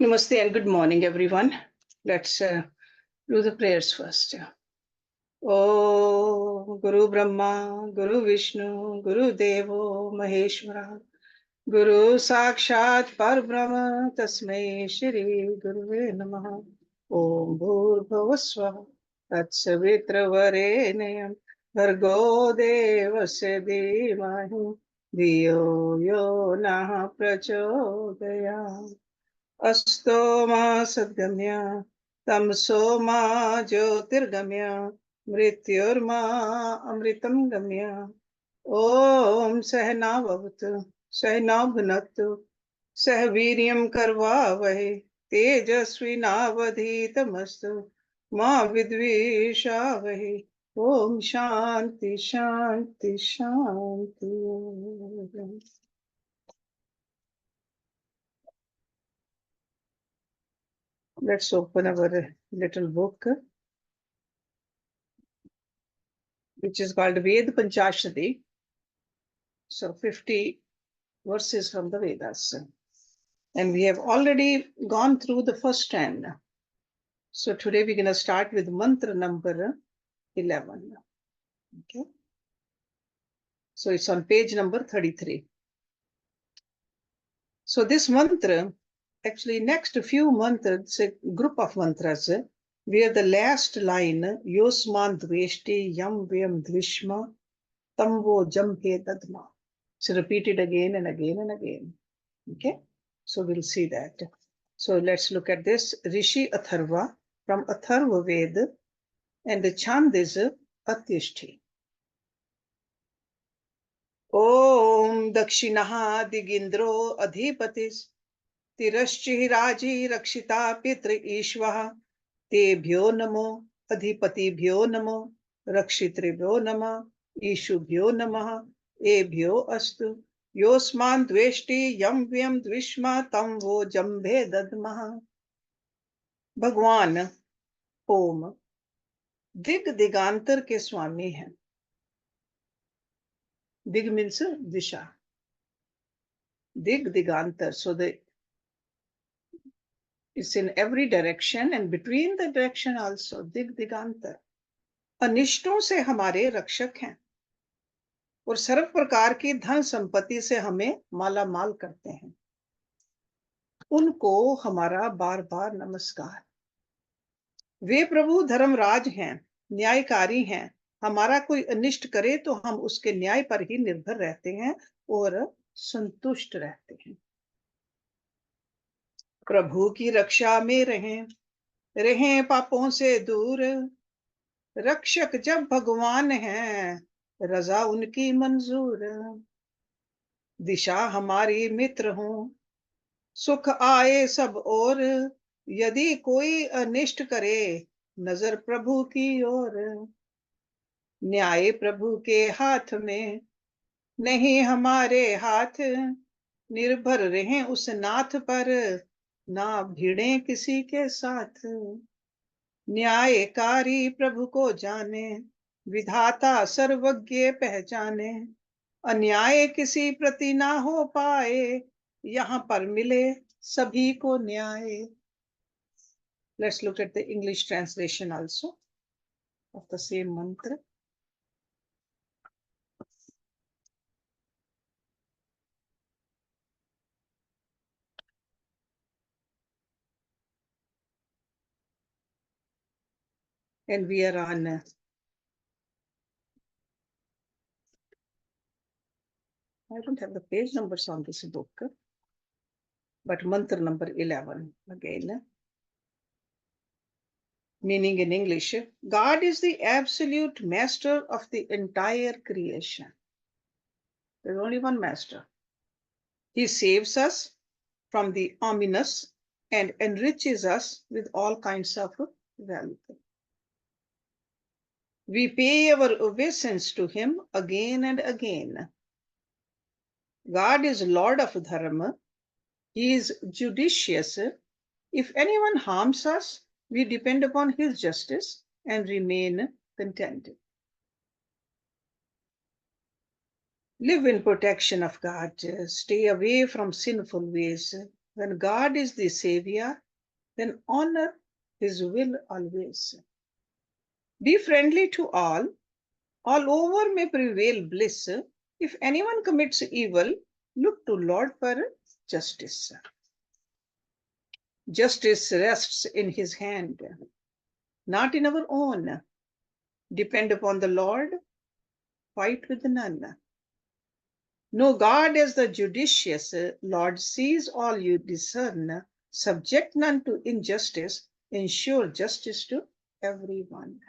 Namaste and good morning, everyone. Let's do the prayers first. Om Guru Brahma, Guru Vishnu, Guru Devo Maheshwara, Guru Sakshat Parbrahma, Tasmai Shri Guruve Namaha. Om Bhurbhuvasvaha, Tatsavitra Bhargo Devasya Dhimahi, Dhiyo Yo Nah Prachodayat. अस्तो मा सद्गम्य तमसो मा ज्योतिर्गम्य मृत्युर्मा अमृतं गम्य ओम सहना भवतु सहना भुनक्तु सह वीर्यं करवावहै तेजस्विनावधीतमस्तु मा विद्विषावहै ओम शांति शांति शांति। Let's open our little book, which is called Ved Panchashati. So 50 verses from the Vedas. And we have already gone through the first 10. So today we're going to start with mantra number 11. Okay. So it's on page number 33. So this mantra, actually next few mantras, a group of mantras, where the last line, Yosman Dveshti Yam Vyam Dvishma Tamvo Jambhe Dadma. So repeat it again and again and again. Okay. So we'll see that. So let's look at this. Rishi Atharva from Atharva Veda, and the chant is Atyashti. Om Dakshinaha Digindro Adhipatis Tirashchihiraji Rakshita Pitra Ishvaha Tebhyo Namo Adhipatibhyo Namo Rakshitribhyo Nama Ishubhyo Namaha Ebhyo Astu Yosman Dveshti Yam Vyam Dvishma Tam Vo Jambhe Dadmaha. भगवान ओम दिग दिगांतर के स्वामी हैं. Dig means disha. Dig digantar. So it's in every direction and between the direction also. Dig digantar. अनिष्टों से हमारे रक्षक हैं और सर्व प्रकार की धन संपत्ति से हमें माला माल करते हैं. उनको हमारा बार बार नमस्कार. वे प्रभु धर्मराज हैं, न्यायकारी हैं. हमारा कोई अनिष्ट करे तो हम उसके न्याय पर ही निर्भर रहते हैं और संतुष्ट रहते हैं. प्रभु की रक्षा में रहें, रहें पापों से दूर. रक्षक जब भगवान हैं, रजा उनकी मंजूर. दिशा हमारी मित्र हो, सुख आए सब और. यदि कोई अनिष्ट करे, नजर प्रभु की ओर. न्याय प्रभु के हाथ में, नहीं हमारे हाथ. निर्भर रहें उस नाथ पर, ना भिड़े किसी के साथ. न्यायकारी प्रभु को जाने, विधाता सर्वज्ञ पहचाने. अन्याय किसी प्रति ना हो पाए, यहाँ पर मिले सभी को न्याय. Let's look at the English translation also of the same mantra. And we are on I don't have the page numbers on this book, but mantra number 11 again. Meaning in English, God is the absolute master of the entire creation. There's only one master. He saves us from the ominous and enriches us with all kinds of wealth. We pay our obeisance to him again and again. God is Lord of Dharma. He is judicious. If anyone harms us, we depend upon his justice and remain content. Live in protection of God. Stay away from sinful ways. When God is the Savior, then honor His will always. Be friendly to all over may prevail bliss. If anyone commits evil, look to Lord for justice. Justice rests in His hand, not in our own. Depend upon the Lord, fight with none. Know God as the judicious, Lord sees all you discern. Subject none to injustice, ensure justice to everyone.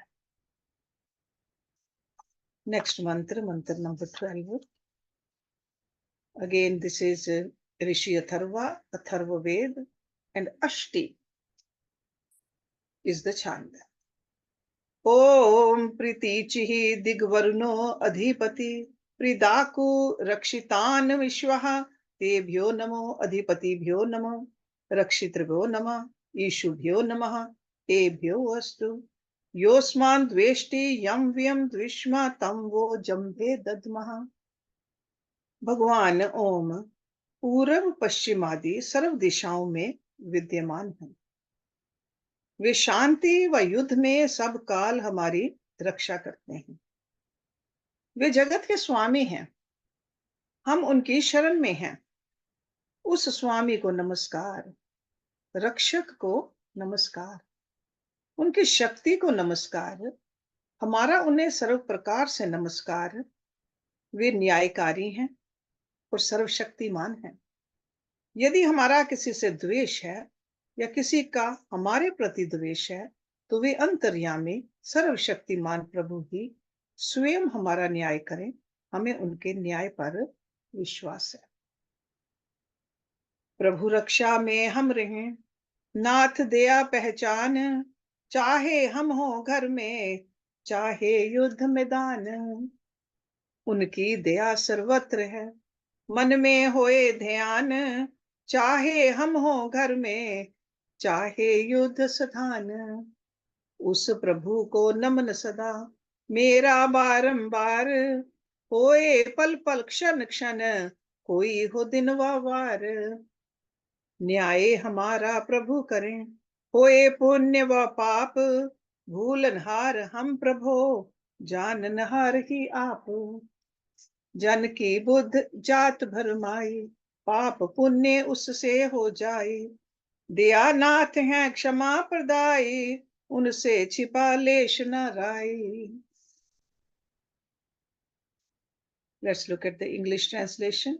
Next mantra, mantra number 12. Again, this is Rishi Atharva, Atharva Ved, and Ashti is the chant. Om Pritichihi Digvaruno Adhipati Pridaku Rakshitan Vishwaha Tebhyo Namo Adhipatibhyo Namo Rakshitribhyo Namah Ishubhyo Namah Tebhyo Astu Yosman Dveshti Yam Vyam Dvishma Tam Vo Jambhe Dadmaha. भगवान ओम पूर्व पश्चिम आदि सर्व दिशाओं में विद्यमान हैं। वे शांति व युद्ध में सब काल हमारी रक्षा करते हैं। वे जगत के स्वामी हैं, हम उनकी शरण में हैं। उस स्वामी को नमस्कार, रक्षक को नमस्कार, उनकी शक्ति को नमस्कार, हमारा उन्हें सर्व प्रकार से नमस्कार। वे न्यायकारी हैं और सर्वशक्तिमान हैं। यदि हमारा किसी से द्वेष है या किसी का हमारे प्रति द्वेष है, तो वे अंतर्यामी सर्वशक्तिमान प्रभु ही स्वयं हमारा न्याय करें। हमें उनके न्याय पर विश्वास है। प्रभु रक्षा में हम रहें, नाथ दया पहचान, चाहे हम हो घर में, चाहे युद्ध मैदान। उनकी दया सर्वत्र है, मन में होए ध्यान, चाहे हम हो घर में, चाहे युद्ध स्थान। उस प्रभु को नमन सदा मेरा बारंबार, होए पल पल क्षण क्षण, कोई हो दिन व वार। न्याय हमारा प्रभु करें, होए पुण्य व पाप, भूलनहार हम प्रभु, जाननहार ही आप। जन की बुद्ध जात भरमाई, पाप पुण्य उससे हो जाए। दयानाथ हैं क्षमा प्रदायी, उनसे छिपा लेश न राई। Let's look at the English translation.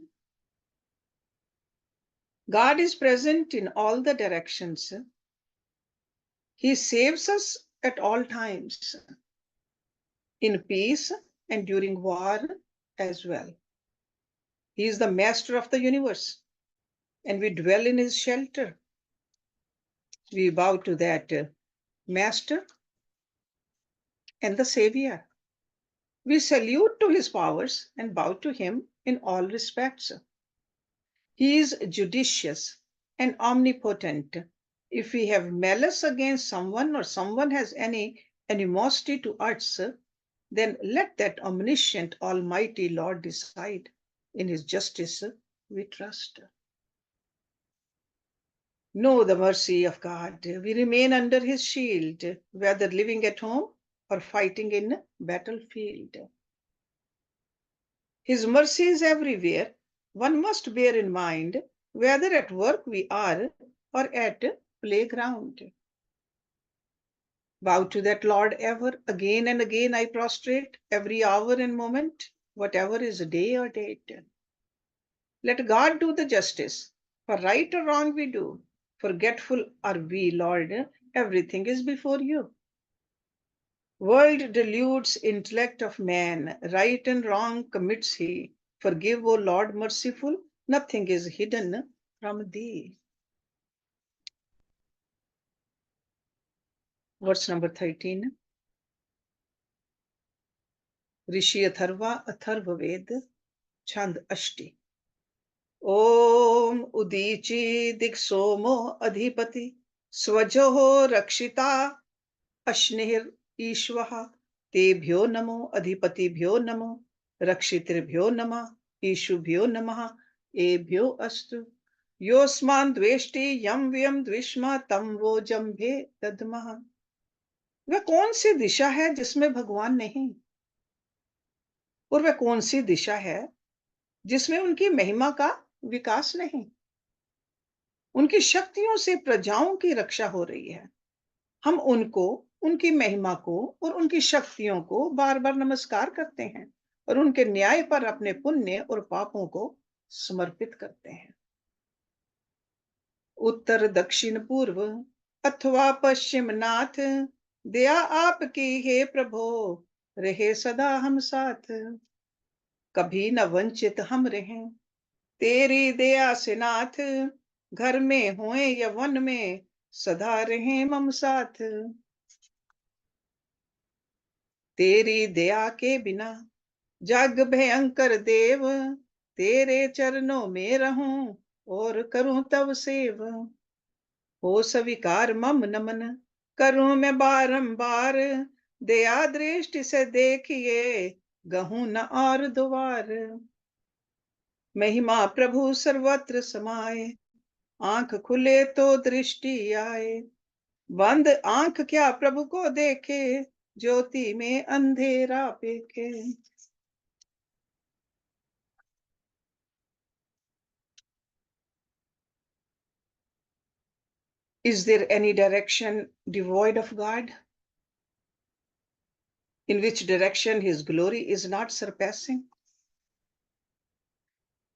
God is present in all the directions. He saves us at all times, in peace and during war as well. He is the master of the universe, and we dwell in his shelter. We bow to that master and the Savior. We salute to his powers and bow to him in all respects. He is judicious and omnipotent. If we have malice against someone or someone has any animosity to us, then let that omniscient, almighty Lord decide. In his justice we trust. Know the mercy of God. We remain under his shield, whether living at home or fighting in a battlefield. His mercy is everywhere. One must bear in mind whether at work we are or at playground. Bow to that Lord ever, again and again I prostrate, every hour and moment, whatever is day or date. Let God do the justice, for right or wrong we do. Forgetful are we, Lord, everything is before you. World deludes intellect of man, right and wrong commits he. Forgive, O Lord merciful, nothing is hidden from thee. Verse number 13. Rishi Atharva, Atharva Ved, Chand Ashti. Om Udichi Diksomo Adhipati, Swajoho Rakshita Ashnihir Ishwaha, Tebhyo Namo Adhipatibhyo Namo, Rakshitribhyo Namah, Ishubhyo Namah, Ebhyo Astu, योस्मान द्वेष्टि यम व्यम द्विष्मा तम वो जम्भे दद्मः। वह कौन सी दिशा है जिसमें भगवान नहीं, और वह कौन सी दिशा है जिसमें उनकी महिमा का विकास नहीं। उनकी शक्तियों से प्रजाओं की रक्षा हो रही है। हम उनको, उनकी महिमा को और उनकी शक्तियों को बार बार नमस्कार करते हैं और उनके न्याय पर अपने पुण्य और पापों को समर्पित करते हैं। उत्तर दक्षिण पूर्व अथवा पश्चिम नाथ, दया आपकी हे प्रभो, रहे सदा हम साथ। कभी न वंचित हम रहें तेरी दया से नाथ, घर में होए या वन में सदा रहे मम साथ। तेरी दया के बिना जग भयंकर देव, तेरे चरणों में रहूं और करूं तब सेव। हो स्वीकार मम नमन करूं मैं बारंबार, दया दृष्टि से देखिए गहूं न और द्वार। महिमा प्रभु सर्वत्र समाये, आंख खुले तो दृष्टि आए। बंद आंख क्या प्रभु को देखे, ज्योति में अंधेरा पेखे। Is there any direction devoid of God? In which direction his glory is not surpassing?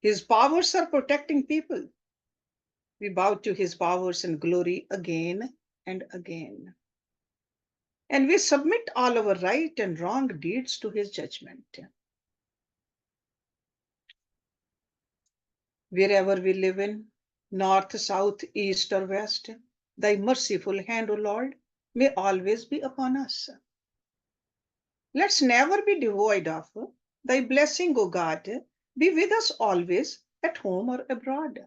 His powers are protecting people. We bow to his powers and glory again and again. And we submit all our right and wrong deeds to his judgment. Wherever we live in, north, south, east, or west, thy merciful hand, O Lord, may always be upon us. Let's never be devoid of thy blessing, O God. Be with us always, at home or abroad.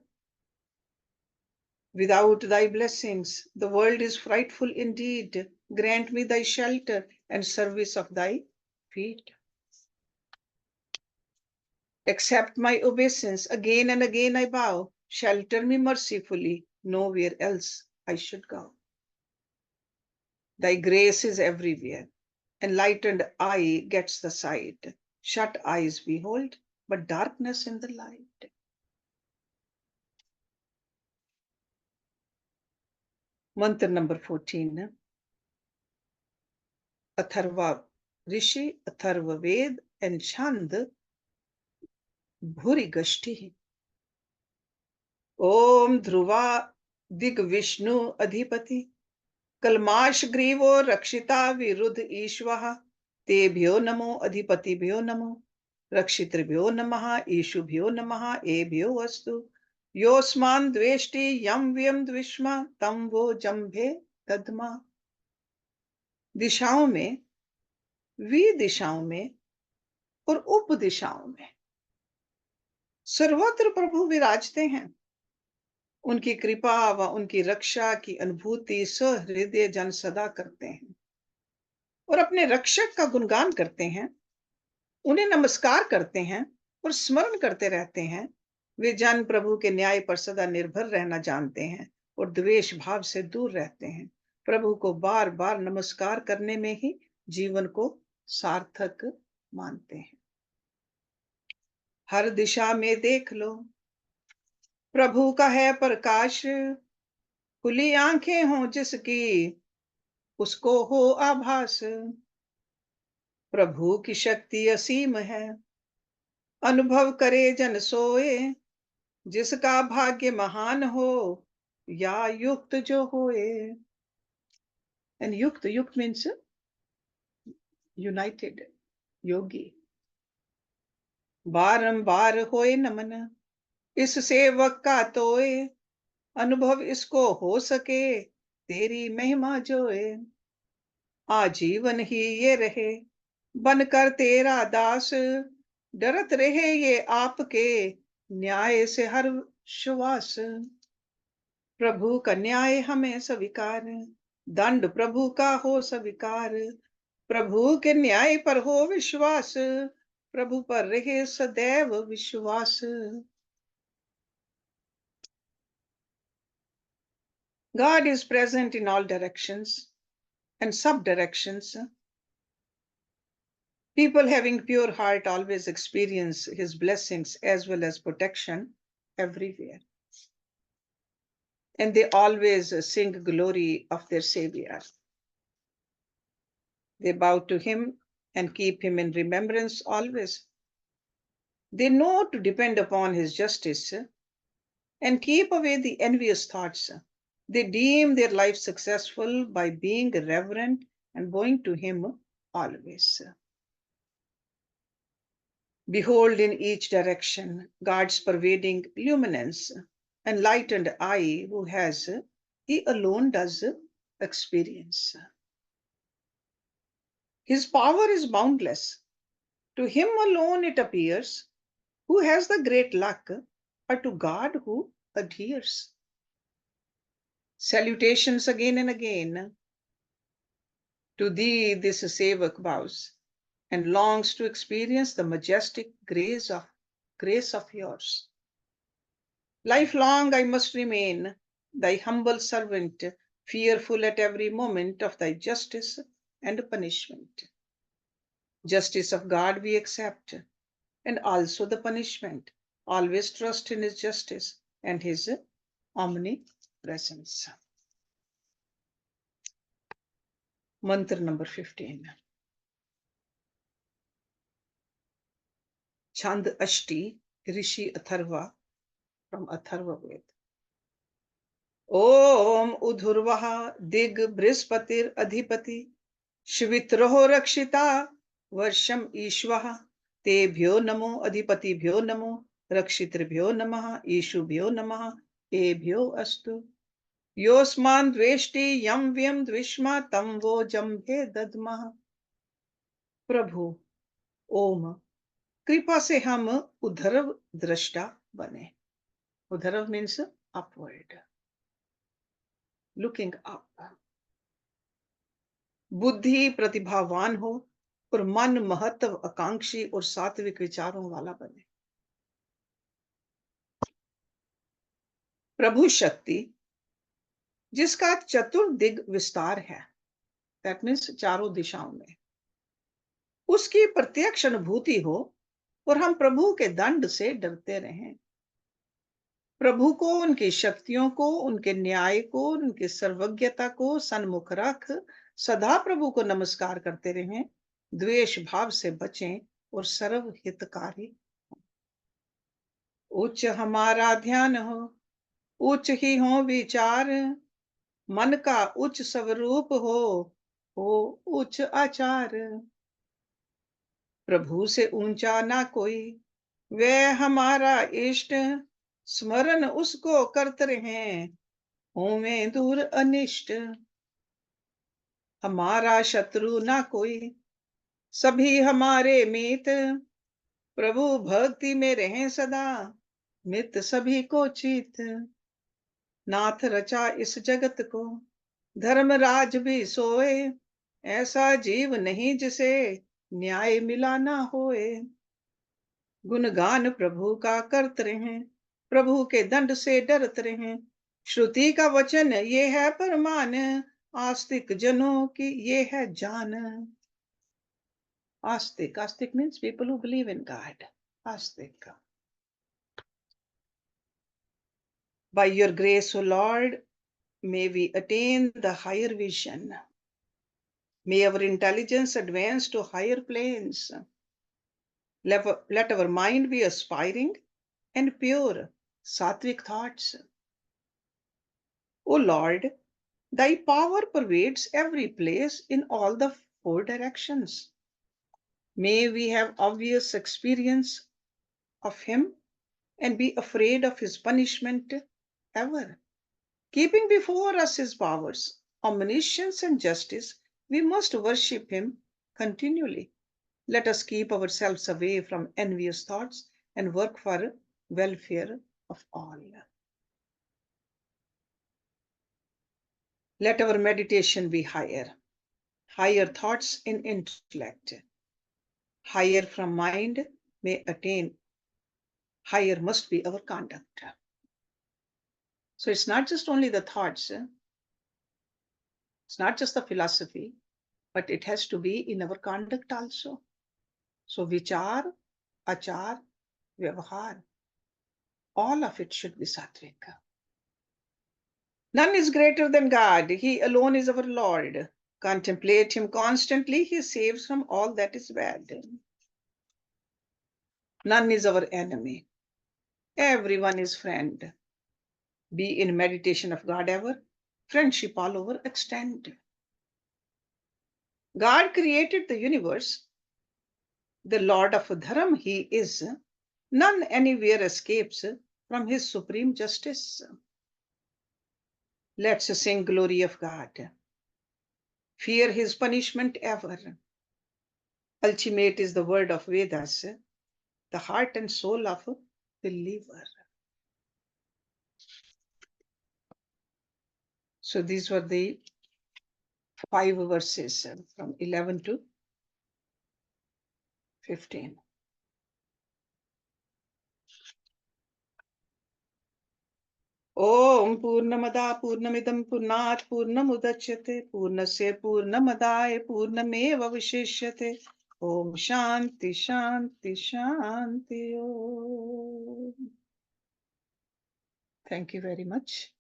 Without thy blessings, the world is frightful indeed. Grant me thy shelter and service of thy feet. Accept my obeisance, again and again I bow. Shelter me mercifully, nowhere else I should go. Thy grace is everywhere. Enlightened eye gets the sight. Shut eyes behold, but darkness in the light. Mantra number 14. Atharva Rishi, Atharva Ved, and Chand Bhuri Gashti. Om Dhruva Dig Vishnu Adhipati, कलमाश ग्रीवो रक्षिता विरुद्ध ईश्वः, तेभ्यो नमो अधिपतिभ्यो नमो, रक्षितृभ्यो नमः, ईशुभ्यो नमः, एभ्यो अस्तु। योस्मान द्वेष्टि यम व्यम द्विष्मा तम वो जम्भे दद्मा। दिशाओं में, दिशाओं में और उप दिशाओं में सर्वत्र प्रभु विराजते हैं। उनकी कृपा व उनकी रक्षा की अनुभूति सहृदय जन सदा करते हैं और अपने रक्षक का गुणगान करते हैं, उन्हें नमस्कार करते हैं और स्मरण करते रहते हैं। वे जन प्रभु के न्याय पर सदा निर्भर रहना जानते हैं और द्वेष भाव से दूर रहते हैं। प्रभु को बार बार नमस्कार करने में ही जीवन को सार्थक मानते हैं। हर दिशा में देख लो प्रभु का है प्रकाश, खुली आंखें हों जिसकी उसको हो आभास। प्रभु की शक्ति असीम है, अनुभव करे जन सोए, जिसका भाग्य महान हो या युक्त जो होए। एंड युक्त, युक्त मीन्स यूनाइटेड, योगी। बारंबार होए नमन इस सेवक का तोए, अनुभव इसको हो सके तेरी महिमा जोए। आजीवन ही ये रहे बनकर तेरा दास, डरत रहे ये आपके न्याय से हर श्वास। प्रभु का न्याय हमें स्वीकार, दंड प्रभु का हो स्वीकार। प्रभु के न्याय पर हो विश्वास, प्रभु पर रहे सदैव विश्वास। God is present in all directions and sub-directions. People having pure heart always experience his blessings as well as protection everywhere. And they always sing glory of their Savior. They bow to him and keep him in remembrance always. They know to depend upon his justice and keep away the envious thoughts. They deem their life successful by being reverent and bowing to him always. Behold in each direction God's pervading luminance, enlightened eye who has, he alone does experience. His power is boundless. To him alone it appears, who has the great luck, or to God who adheres. Salutations again and again. To thee this Sevak bows and longs to experience the majestic grace of yours. Lifelong I must remain thy humble servant, fearful at every moment of thy justice and punishment. Justice of God we accept, and also the punishment. Always trust in his justice and his omnipresence. Mantra number 15. Chand Ashti, Rishi Atharva from Atharva Ved. Om Udhurvaha Dig Brispatir Adhipati Shvitroho Rakshita Varsham Ishvaha Tebhyo Namo Adhipatibhyo Namo Rakshitribhyo Namaha Ishubhyo Namaha Ebhyo Astu Yosman Dveshti Yam Vyam Dvishma Tam Vo Jambhe Dadmaha. प्रभु ओम कृपा से हम उद्धरव दृष्टा बने. उद्धरव means upward, looking up. बुद्धि प्रतिभावान हो और मन महत्व आकांक्षी और सात्विक विचारों वाला बने. प्रभु शक्ति जिसका चतुर्दिग विस्तार है, दैट मीन्स चारों दिशाओं में, उसकी प्रत्यक्ष अनुभूति हो और हम प्रभु के दंड से डरते रहें. प्रभु को, उनकी शक्तियों को, उनके न्याय को, उनकी सर्वज्ञता को सन्मुख रख सदा प्रभु को नमस्कार करते रहें. द्वेष भाव से बचें और सर्व हितकारी. उच्च हमारा ध्यान हो, उच्च ही हो विचार, मन का उच्च स्वरूप हो उच्च आचार. प्रभु से ऊंचा ना कोई, वह हमारा इष्ट, स्मरण उसको करते रहें, होवें दूर अनिष्ट. हमारा शत्रु ना कोई, सभी हमारे मित, प्रभु भक्ति में रहें सदा, मित सभी को चित. नाथ रचा इस जगत को, धर्मराज भी सोए, ऐसा जीव नहीं जिसे न्याय मिला ना होए. गुणगान प्रभु का करते रहें, प्रभु के दंड से डरते रहें. श्रुति का वचन ये है प्रमाण, आस्तिक जनों की ये है जान. आस्तिक, आस्तिक means people who believe in God. Astik. By your grace, O Lord, may we attain the higher vision. May our intelligence advance to higher planes. Let our mind be aspiring and pure, sattvic thoughts. O Lord, thy power pervades every place in all the four directions. May we have obvious experience of him and be afraid of his punishment ever. Keeping before us his powers, omniscience and justice, we must worship him continually. Let us keep ourselves away from envious thoughts and work for welfare of all. Let our meditation be higher, higher thoughts in intellect, higher from mind may attain, higher must be our conduct. So it's not just only the thoughts, It's not just the philosophy, but it has to be in our conduct also. So vichar, achar, vyavahar, all of it should be sattvic. None is greater than God. He alone is our Lord. Contemplate him constantly. He saves from all that is bad. None is our enemy. Everyone is friend. Be in meditation of God ever. Friendship all over extend. God created the universe. The Lord of Dharam he is. None anywhere escapes from his supreme justice. Let's sing glory of God. Fear his punishment ever. Ultimate is the word of Vedas, the heart and soul of a believer. So these were the 5 verses from 11 to 15. Om Purnamada Purnamidam Purnat Purnamudachyate Purnasya Purnamadaye Purnameva Vishishyate. Om Shanti Shanti Shanti Om. Thank you very much.